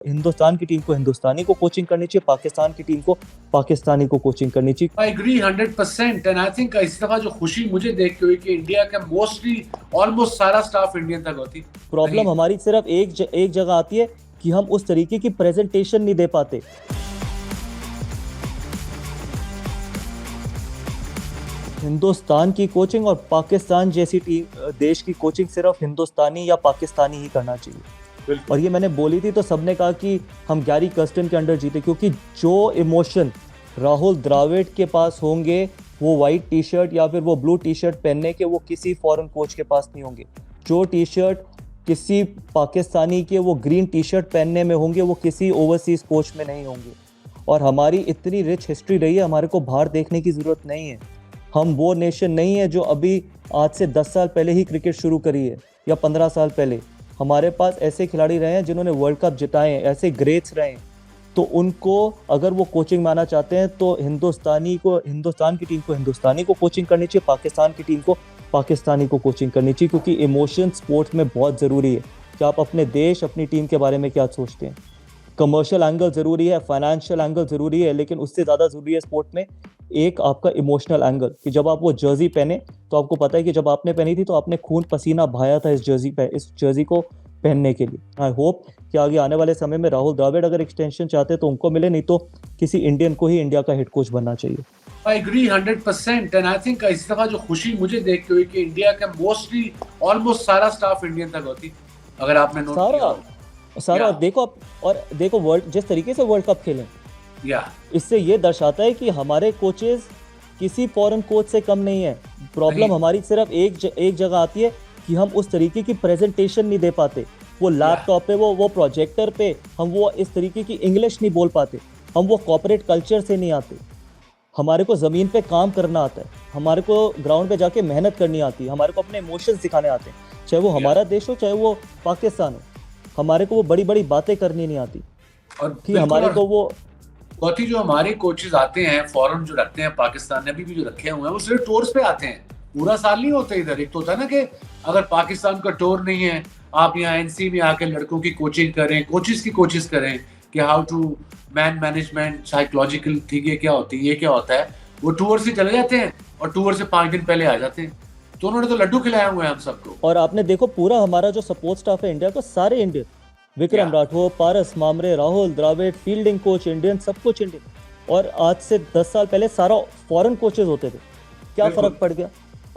हिंदुस्तान की टीम को हिंदुस्तानी को कोचिंग करनी चाहिए, पाकिस्तान की टीम को पाकिस्तानी को कोचिंग करनी चाहिए। I agree 100% and I think इस दफा जो खुशी मुझे देख के हुई कि इंडिया का मोस्टली ऑलमोस्ट सारा स्टाफ इंडियन तक होती। प्रॉब्लम हमारी सिर्फ एक जगह आती है कि हम उस तरीके की प्रेजेंटेशन नहीं दे पाते। हिंदुस्तान की कोचिंग और पाकिस्तान जैसी टीम देश की कोचिंग सिर्फ हिंदुस्तानी या पाकिस्तानी ही करना चाहिए। और ये मैंने बोली थी तो सबने कहा कि हम गैरी कर्स्टन के अंडर जीते, क्योंकि जो इमोशन राहुल द्रविड़ के पास होंगे वो वाइट टी शर्ट या फिर वो ब्लू टी शर्ट पहनने के, वो किसी फॉरेन कोच के पास नहीं होंगे। जो टी शर्ट किसी पाकिस्तानी के वो ग्रीन टी शर्ट पहनने में होंगे वो किसी ओवरसीज कोच में नहीं होंगे। और हमारी इतनी रिच हिस्ट्री रही है, हमारे को बाहर देखने की ज़रूरत नहीं है। हम वो नेशन नहीं है जो अभी आज से 10 साल पहले ही क्रिकेट शुरू करी है या 15 साल पहले। हमारे पास ऐसे खिलाड़ी रहे हैं जिन्होंने वर्ल्ड कप जिताए हैं, ऐसे ग्रेट्स रहे हैं। तो उनको अगर वो कोचिंग में आना चाहते हैं तो हिंदुस्तान की टीम को हिंदुस्तानी को कोचिंग करनी चाहिए, पाकिस्तान की टीम को पाकिस्तानी को कोचिंग करनी चाहिए। क्योंकि इमोशन स्पोर्ट्स में बहुत ज़रूरी है कि आप अपने देश अपनी टीम के बारे में क्या सोचते हैं। कमर्शियल एंगल ज़रूरी है, फाइनेंशियल एंगल ज़रूरी है, लेकिन उससे ज़्यादा ज़रूरी है स्पोर्ट में एक आपका इमोशनल एंगल कि जब आप वो जर्सी पहने तो आपको पता है कि जब आपने पहनी थी तो आपने खून पसीना बहाया था इस जर्सी को पहनने के लिए। आई होप कि आगे आने वाले समय में राहुल द्रविड़ अगर एक्सटेंशन चाहते तो उनको मिले, नहीं तो किसी इंडियन को ही इंडिया का हेड कोच बनना चाहिए। I agree 100% and I think इस दफा जो खुशी मुझे देख के हुई कि इंडिया का मोस्टली ऑलमोस्ट सारा स्टाफ इंडियन तक होती। अगर आपने नोट किया सारा देखो वर्ल्ड जिस तरीके से वर्ल्ड कप खेलें, इससे ये दर्शाता है कि हमारे कोचेस किसी फॉरेन कोच से कम नहीं है। प्रॉब्लम हमारी सिर्फ एक जगह आती है कि हम उस तरीके की प्रेजेंटेशन नहीं दे पाते। वो लैपटॉप पे वो प्रोजेक्टर पे हम वो इस तरीके की इंग्लिश नहीं बोल पाते। हम वो कॉर्पोरेट कल्चर से नहीं आते। हमारे को ज़मीन पे काम करना आता है, हमारे को ग्राउंड पे जाके मेहनत करनी आती है, हमारे को अपने इमोशंस दिखाने आते हैं, चाहे वो हमारा देश हो चाहे वो पाकिस्तान हो। हमारे को वो बड़ी बड़ी बातें करनी नहीं आती। और कि हमारे को वो बहुत ही जो हमारे कोचेस आते हैं फॉरेन जो रखते हैं, पाकिस्तान ने भी जो रखे हुए हैं वो सिर्फ टूर्स पे आते हैं, पूरा साल नहीं होते इधर। एक तो होता है ना कि अगर पाकिस्तान का टूर नहीं है, आप यहाँ एनसी में आके लड़कों की कोचिंग करें, कोचेस की कोचिंग करें कि how to management, psychological thing ये क्या होती है, ये क्या होता है। वो टूर से चले जाते हैं और टूर से 5 दिन पहले आ जाते हैं। तो उन्होंने तो लड्डू खिलाए हुए हैं हम सबको। और आपने देखो पूरा हमारा जो सपोर्ट स्टाफ है इंडिया का, सारे Indian, Vikram Rathour, Paras Mhambrey, Rahul Dravid, fielding coach Indian, सब कुछ इंडियन। और आज से 10 साल पहले सारा फॉरेन कोचेस होते थे। क्या फर्क पड़ गया?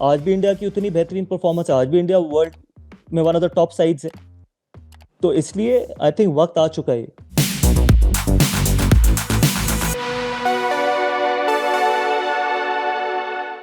आज भी इंडिया की उतनी बेहतरीन परफॉर्मेंस है, आज भी इंडिया वर्ल्ड में one of the top sides है। तो इसलिए आई थिंक वक्त आ चुका है।